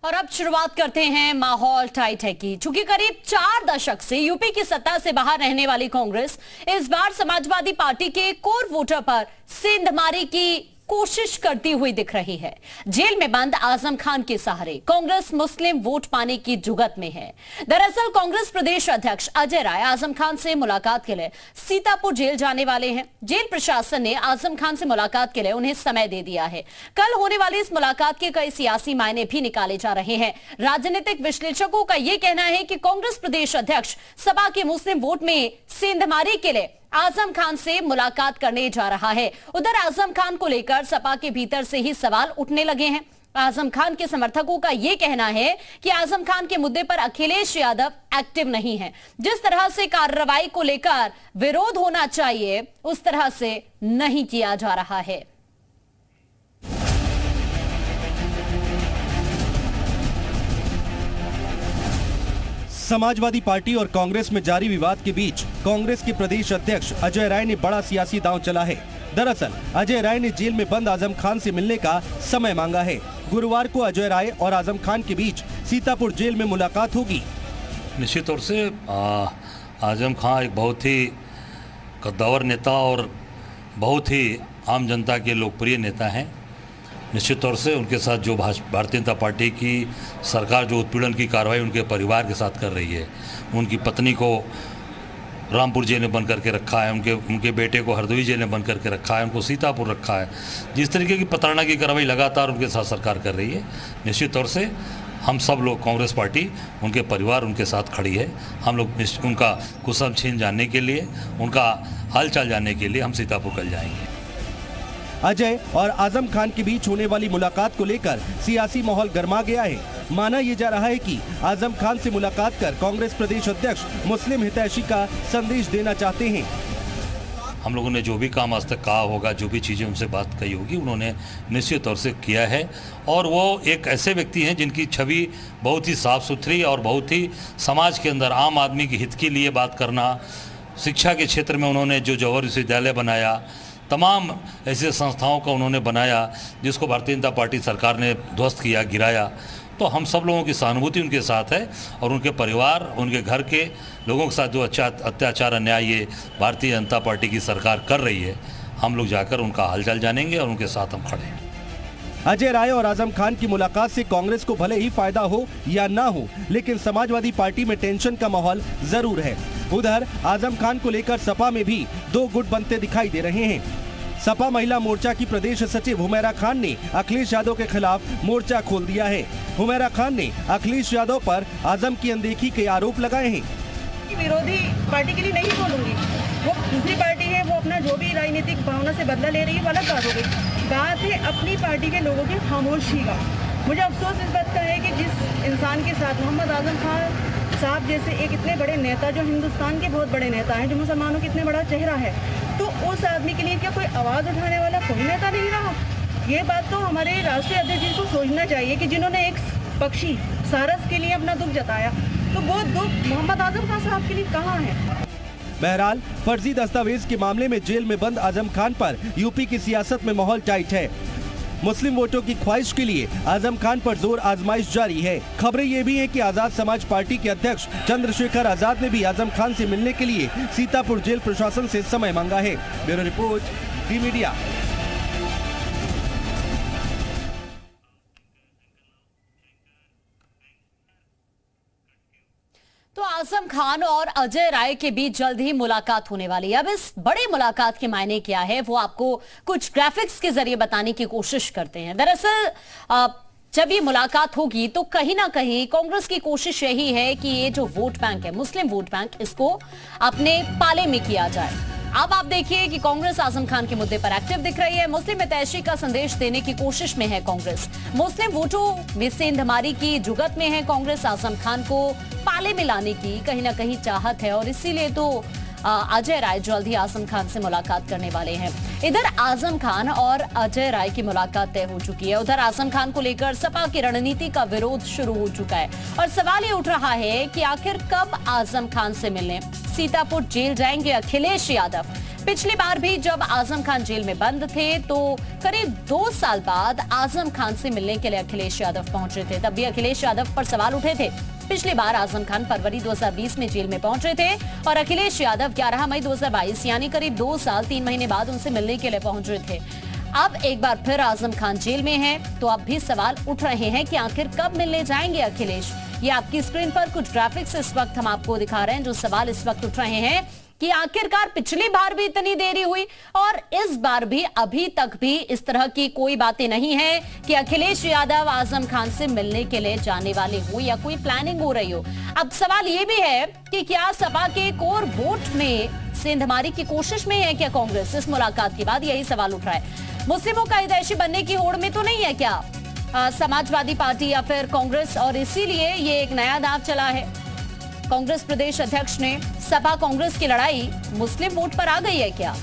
और अब शुरुआत करते हैं माहौल टाइट है की। चूंकि करीब 4 दशक से यूपी की सत्ता से बाहर रहने वाली कांग्रेस इस बार समाजवादी पार्टी के कोर वोटर पर सेंधमारी की कोशिश करती हुई दिख रही है। जेल में बंद आजम खान के सहारे कांग्रेस मुस्लिम वोट पाने की जुगत में है। दरअसल कांग्रेस प्रदेश अध्यक्ष अजय राय आजम खान से मुलाकात के लिए सीतापुर जेल जाने वाले हैं। जेल प्रशासन ने आजम खान से मुलाकात के लिए उन्हें समय दे दिया है। कल होने वाली इस मुलाकात के कई सियासी मायने भी निकाले जा रहे हैं। राजनीतिक विश्लेषकों का यह कहना है कि कांग्रेस प्रदेश अध्यक्ष सपा के मुस्लिम वोट में सेंधमारी के लिए आजम खान से मुलाकात करने जा रहा है। उधर आजम खान को लेकर सपा के भीतर से ही सवाल उठने लगे हैं। आजम खान के समर्थकों का यह कहना है कि आजम खान के मुद्दे पर अखिलेश यादव एक्टिव नहीं है। जिस तरह से कार्रवाई को लेकर विरोध होना चाहिए उस तरह से नहीं किया जा रहा है। समाजवादी पार्टी और कांग्रेस में जारी विवाद के बीच कांग्रेस के प्रदेश अध्यक्ष अजय राय ने बड़ा सियासी दांव चला है। दरअसल अजय राय ने जेल में बंद आजम खान से मिलने का समय मांगा है। गुरुवार को अजय राय और आजम खान के बीच सीतापुर जेल में मुलाकात होगी। निश्चित तौर से आजम खान एक बहुत ही कद्दावर नेता और बहुत ही आम जनता के लोकप्रिय नेता हैं। निश्चित तौर से उनके साथ जो भारतीय जनता पार्टी की सरकार जो उत्पीड़न की कार्रवाई उनके परिवार के साथ कर रही है, उनकी पत्नी को रामपुर जेल में बंद करके रखा है, उनके बेटे को हरदोई जेल में बंद करके रखा है, उनको सीतापुर रखा है, जिस तरीके की प्रताड़ना की कार्रवाई लगातार उनके साथ सरकार कर रही है, निश्चित तौर से हम सब लोग कांग्रेस पार्टी उनके परिवार उनके साथ खड़ी है। हम लोग उनका कुशल छीन जानने के लिए, उनका हालचाल जानने के लिए हम सीतापुर कल जाएंगे। अजय और आजम खान के बीच होने वाली मुलाकात को लेकर सियासी माहौल गर्मा गया है। माना यह जा रहा है कि आजम खान से मुलाकात कर कांग्रेस प्रदेश अध्यक्ष मुस्लिम हितैषी का संदेश देना चाहते हैं। हम लोगों ने जो भी काम आज तक कहा होगा, जो भी चीज़ें उनसे बात कही होगी, उन्होंने निश्चित तौर से किया है। और वो एक ऐसे व्यक्ति हैं जिनकी छवि बहुत ही साफ सुथरी और बहुत ही समाज के अंदर आम आदमी के हित के लिए बात करना, शिक्षा के क्षेत्र में उन्होंने जो जौहर विश्वविद्यालय बनाया, तमाम ऐसे संस्थाओं का उन्होंने बनाया जिसको भारतीय जनता पार्टी सरकार ने ध्वस्त किया, गिराया। तो हम सब लोगों की सहानुभूति उनके साथ है और उनके परिवार, उनके घर के लोगों के साथ जो अच्छा अत्याचार अन्याय ये भारतीय जनता पार्टी की सरकार कर रही है, हम लोग जाकर उनका हालचाल जानेंगे और उनके साथ हम खड़े हैं। अजय राय और आजम खान की मुलाकात से कांग्रेस को भले ही फायदा हो या ना हो, लेकिन समाजवादी पार्टी में टेंशन का माहौल जरूर है। उधर आजम खान को लेकर सपा में भी 2 गुट बनते दिखाई दे रहे हैं। सपा महिला मोर्चा की प्रदेश सचिव हुमैरा खान ने अखिलेश यादव के खिलाफ मोर्चा खोल दिया है। हुमैरा खान ने अखिलेश यादव पर आजम की अनदेखी के आरोप लगाए हैं। विरोधी पार्टी के लिए नहीं बोलूंगी, वो दूसरी पार्टी है, वो अपना जो भी राजनीतिक भावना से बदला ले रही है, गलत बात हो गई। बात है अपनी पार्टी के लोगों की खामोशी का। मुझे अफसोस इस बात का है कि जिस इंसान के साथ मोहम्मद आजम खान साहब जैसे एक इतने बड़े नेता, जो हिंदुस्तान के बहुत बड़े नेता हैं, जो मुसलमानों की इतने बड़ा चेहरा है, तो उस आदमी के लिए क्या कोई आवाज़ उठाने वाला कोई नेता नहीं रहा? ये बात तो हमारे राष्ट्रीय अध्यक्ष जी को सोचना चाहिए कि जिन्होंने एक पक्षी सारस के लिए अपना दुख जताया, तो वो दुख मोहम्मद आजम खान साहब के लिए कहाँ है? बहरहाल फर्जी दस्तावेज के मामले में जेल में बंद आजम खान पर यूपी की सियासत में माहौल टाइट है। मुस्लिम वोटों की ख्वाहिश के लिए आजम खान पर जोर आजमाइश जारी है। खबरें ये भी हैं कि आजाद समाज पार्टी के अध्यक्ष चंद्रशेखर आजाद ने भी आजम खान से मिलने के लिए सीतापुर जेल प्रशासन से समय मांगा है। ब्यूरो रिपोर्ट, दी मीडिया। तो आजम खान और अजय राय के बीच जल्द ही मुलाकात होने वाली है। अब इस बड़ी मुलाकात के मायने क्या है वो आपको कुछ ग्राफिक्स के जरिए बताने की कोशिश करते हैं। दरअसल जब ये मुलाकात होगी तो कहीं ना कहीं कांग्रेस की कोशिश यही है कि ये जो वोट बैंक है, मुस्लिम वोट बैंक, इसको अपने पाले में किया जाए। अब आप देखिए कि कांग्रेस आजम खान के मुद्दे पर एक्टिव दिख रही है। मुस्लिम हितैषी का संदेश देने की कोशिश में है कांग्रेस। मुस्लिम वोटों में सेंधमारी की जुगत में है कांग्रेस। आजम खान को पाले में लाने की कहीं ना कहीं चाहत है और इसीलिए तो अजय राय जल्द ही आजम खान से मुलाकात करने वाले हैं। इधर आजम खान और अजय राय की मुलाकात तय हो चुकी है। उधर आजम खान को लेकर सपा की रणनीति का विरोध शुरू हो चुका है और सवाल ये उठ रहा है कि आखिर कब आजम खान से मिलने सीतापुर जेल जाएंगे अखिलेश यादव। पिछली बार भी जब आजम खान जेल में बंद थे तो करीब 2 साल बाद आजम खान से मिलने के लिए अखिलेश यादव पहुंचे थे। तब भी अखिलेश यादव पर सवाल उठे थे। पिछली बार आजम खान फरवरी 2020 में जेल में पहुंचे थे और अखिलेश यादव 11 मई 2022 यानी करीब 2 साल 3 महीने बाद उनसे मिलने के लिए पहुंचे थे। अब एक बार फिर आजम खान जेल में हैं, तो अब भी सवाल उठ रहे हैं कि आखिर कब मिलने जाएंगे अखिलेश। ये आपकी स्क्रीन पर कुछ ग्राफिक्स इस वक्त हम आपको दिखा रहे हैं। जो सवाल इस वक्त उठ रहे हैं कि आखिरकार पिछली बार भी इतनी देरी हुई और इस बार भी अभी तक भी इस तरह की कोई बातें नहीं है कि अखिलेश यादव आजम खान से मिलने के लिए जाने वाले हो या कोई प्लानिंग हो रही हो। अब सवाल ये भी है कि क्या सपा के कोर वोट में सेंधमारी की कोशिश में है क्या कांग्रेस? इस मुलाकात के बाद यही सवाल उठ रहा है। मुस्लिमों का हितैषी बनने की होड़ में तो नहीं है क्या समाजवादी पार्टी या फिर कांग्रेस, और इसीलिए ये एक नया दांव चला है। कांग्रेस प्रदेश अध्यक्ष ने सपा कांग्रेस की लड़ाई मुस्लिम वोट पर आ गई है क्या?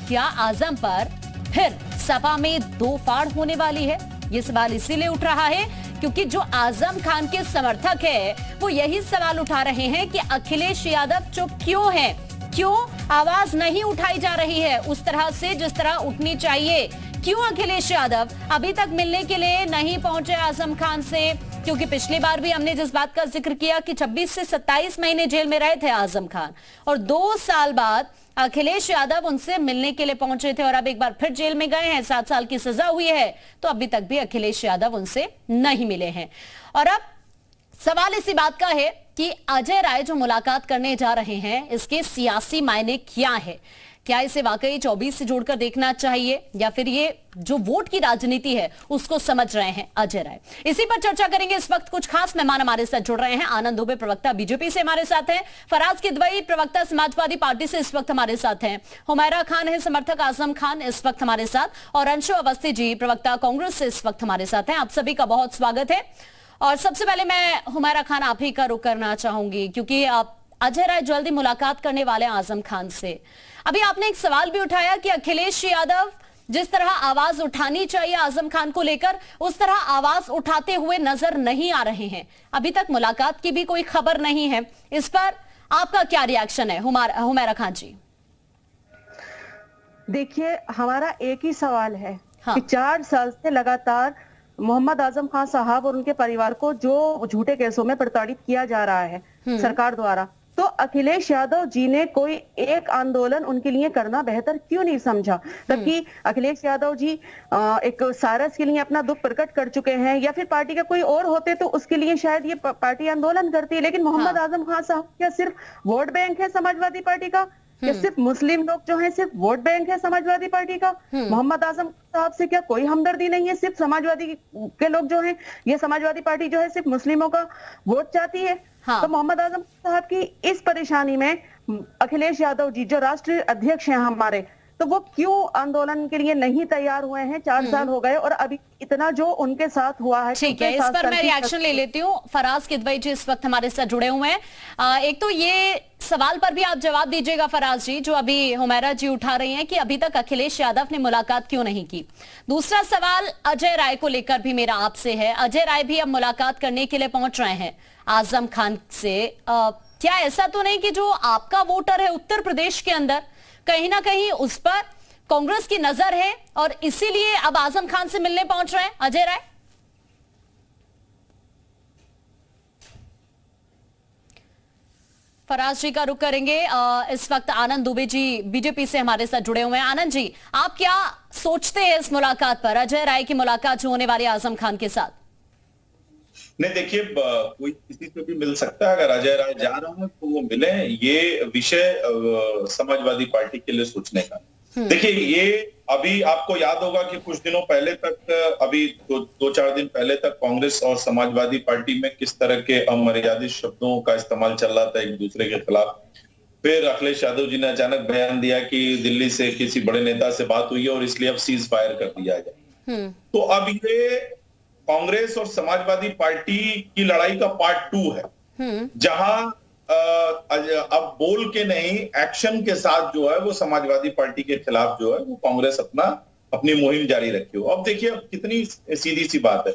क्या आजम पर फिर सपा में 2 फाड़ होने वाली है? ये सवाल इसीलिए उठ रहा है क्योंकि जो आजम खान के समर्थक है वो यही सवाल उठा रहे हैं कि अखिलेश यादव चुप क्यों है, क्यों आवाज नहीं उठाई जा रही है उस तरह से जिस तरह उठनी चाहिए। क्यों अखिलेश यादव अभी तक मिलने के लिए नहीं पहुंचे आजम खान से? क्योंकि पिछली बार भी हमने जिस बात का जिक्र किया कि 26 से 27 महीने जेल में रहे थे आजम खान और 2 साल बाद अखिलेश यादव उनसे मिलने के लिए पहुंचे थे और अब एक बार फिर जेल में गए हैं। 7 साल की सजा हुई है तो अभी तक भी अखिलेश यादव उनसे नहीं मिले हैं। और अब सवाल इसी बात का है कि अजय राय जो मुलाकात करने जा रहे हैं इसके सियासी मायने क्या है? क्या इसे वाकई 24 से जोड़कर देखना चाहिए या फिर ये जो वोट की राजनीति है उसको समझ रहे हैं अजय राय? इसी पर चर्चा करेंगे। इस वक्त कुछ खास मेहमान हमारे साथ जुड़ रहे हैं। आनंद दुबे प्रवक्ता बीजेपी से हमारे साथ हैं, फराज किदवई प्रवक्ता समाजवादी पार्टी से इस वक्त हमारे साथ हैं, हुमैरा खान है समर्थक आजम खान इस वक्त हमारे साथ, और अंशु अवस्थी जी प्रवक्ता कांग्रेस से इस वक्त हमारे साथ हैं। आप सभी का बहुत स्वागत है। और सबसे पहले मैं हुमैरा खान आप ही का रुख करना चाहूंगी क्योंकि आप अजय राय जल्दी मुलाकात करने वाले हैं आजम खान से। अभी आपने एक सवाल भी उठाया कि अखिलेश यादव जिस तरह आवाज उठानी चाहिए आजम खान को लेकर उस तरह आवाज उठाते हुए नजर नहीं आ रहे हैं। अभी तक मुलाकात की भी कोई खबर नहीं है। इस पर आपका क्या रिएक्शन है हुमैरा खान जी? देखिए, हमारा एक ही सवाल है हाँ। कि 4 साल से लगातार मोहम्मद आजम खान साहब और उनके परिवार को जो झूठे केसों में प्रताड़ित किया जा रहा है सरकार द्वारा, तो अखिलेश यादव जी ने कोई एक आंदोलन उनके लिए करना बेहतर क्यों नहीं समझा? तबकि अखिलेश यादव जी एक सारस के लिए अपना दुख प्रकट कर चुके हैं, या फिर पार्टी का कोई और होते तो उसके लिए शायद ये पार्टी आंदोलन करती है। लेकिन मोहम्मद आजम खान साहब क्या सिर्फ वोट बैंक है समाजवादी पार्टी का? क्या सिर्फ मुस्लिम लोग जो हैं सिर्फ वोट बैंक है समाजवादी पार्टी का? मोहम्मद आजम साहब से क्या कोई हमदर्दी नहीं है? सिर्फ समाजवादी के लोग जो हैं, ये समाजवादी पार्टी जो है सिर्फ मुस्लिमों का वोट चाहती है। हाँ। तो मोहम्मद आजम साहब की इस परेशानी में अखिलेश यादव जी जो राष्ट्रीय अध्यक्ष हैं हमारे, तो वो क्यों आंदोलन के लिए नहीं तैयार हुए हैं? 4 साल हो गए और अभी इतना जो उनके साथ हुआ है। ठीक है, इस पर मैं रिएक्शन ले लेती हूँ। फराज किदवई जी इस वक्त हमारे साथ जुड़े हुए हैं। एक तो ये सवाल पर भी आप जवाब दीजिएगा फराज जी, जो अभी हुमैरा जी उठा रही हैं कि अभी तक अखिलेश यादव ने मुलाकात क्यों नहीं की। दूसरा सवाल अजय राय को लेकर भी मेरा आपसे है। अजय राय भी अब मुलाकात करने के लिए पहुंच रहे हैं आजम खान से। क्या ऐसा तो नहीं कि जो आपका वोटर है उत्तर प्रदेश के अंदर कहीं ना कहीं उस पर कांग्रेस की नजर है और इसीलिए अब आजम खान से मिलने पहुंच रहे हैं अजय राय? फराज जी का रुख करेंगे। इस वक्त आनंद दुबे जी बीजेपी से हमारे साथ जुड़े हुए हैं। आनंद जी, आप क्या सोचते हैं इस मुलाकात पर, अजय राय की मुलाकात जो होने वाली है आजम खान के साथ? नहीं, देखिए, कोई किसी से भी मिल सकता है। अगर अजय राय जा रहा है तो वो मिले, ये विषय समाजवादी पार्टी के लिए सोचने का। देखिए, ये अभी आपको याद होगा कि कुछ दिनों पहले तक, अभी 2-4 दिन पहले तक कांग्रेस और समाजवादी पार्टी में किस तरह के अमर्यादित शब्दों का इस्तेमाल चल रहा था एक दूसरे के खिलाफ। फिर अखिलेश यादव जी ने अचानक बयान दिया कि दिल्ली से किसी बड़े नेता से बात हुई है और इसलिए अब सीज फायर कर दिया जाए। तो अब ये कांग्रेस और समाजवादी पार्टी की लड़ाई का पार्ट 2 है, जहां अब बोल के नहीं एक्शन के साथ जो है वो समाजवादी पार्टी के खिलाफ जो है वो कांग्रेस अपनी मुहिम जारी रखी हो। अब देखिए, अब कितनी सीधी सी बात है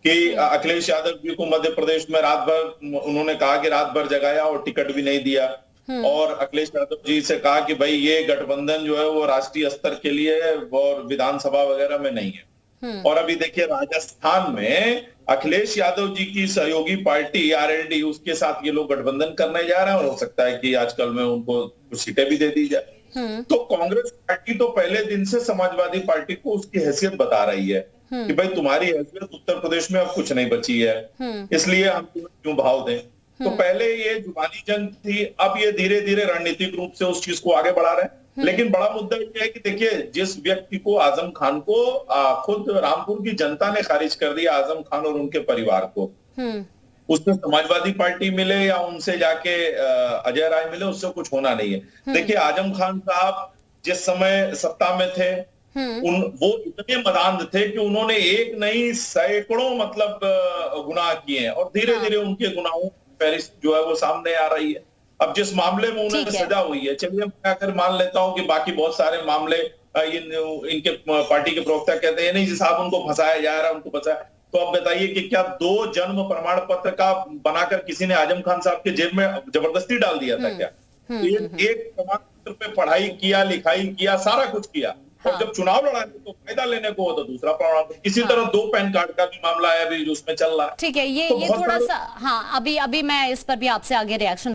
कि अखिलेश यादव जी को मध्य प्रदेश में रात भर उन्होंने कहा कि रात भर जगाया और टिकट भी नहीं दिया। और अखिलेश यादव जी से कहा कि भाई ये गठबंधन जो है वो राष्ट्रीय स्तर के लिए है और विधानसभा वगैरह में नहीं है। और अभी देखिए राजस्थान में अखिलेश यादव जी की सहयोगी पार्टी आरएलडी, उसके साथ ये लोग गठबंधन करने जा रहे हैं और हो सकता है कि आजकल में उनको कुछ सीटें भी दे दी जाए। तो कांग्रेस पार्टी तो पहले दिन से समाजवादी पार्टी को उसकी हैसियत बता रही है कि भाई तुम्हारी हैसियत उत्तर प्रदेश में अब कुछ नहीं बची है, इसलिए हम तुम्हें क्यों भाव दें। तो पहले ये जुबानी जंग थी, अब ये धीरे धीरे रणनीतिक रूप से उस चीज को आगे बढ़ा रहे हैं। लेकिन बड़ा मुद्दा ये है कि देखिए जिस व्यक्ति को आजम खान को खुद रामपुर की जनता ने खारिज कर दिया, आजम खान और उनके परिवार को, उसमें समाजवादी पार्टी मिले या उनसे जाके अजय राय मिले, उससे कुछ होना नहीं है। देखिए आजम खान साहब जिस समय सत्ता में थे वो इतने मदान्ध थे कि उन्होंने एक नहीं सैकड़ों मतलब गुनाह किए हैं और धीरे धीरे उनके गुनाहों फहरिस्त जो है वो सामने आ रही है। अब जिस मामले में उन्हें सजा हुई है, चलिए मैं अगर मान लेता हूं कि बाकी बहुत सारे मामले इनके पार्टी के प्रवक्ता कहते हैं नहीं जी साहब उनको फंसाया जा रहा है, उनको फंसाया। तो अब बताइए कि क्या 2 जन्म प्रमाण पत्र का बनाकर किसी ने आजम खान साहब के जेब में जबरदस्ती डाल दिया था क्या? एक प्रमाण पत्र पे पढ़ाई किया, लिखाई किया, सारा कुछ किया। और जब चुनाव लड़ाने तो फायदा लेने को हो तो दूसरा प्रमाण पत्र। इसी तरह 2 पैन कार्ड का भी मामला है अभी जो उसमें चल रहा है। ठीक है, ये थोड़ा सा, हाँ, अभी मैं इस पर भी आपसे आगे रिएक्शन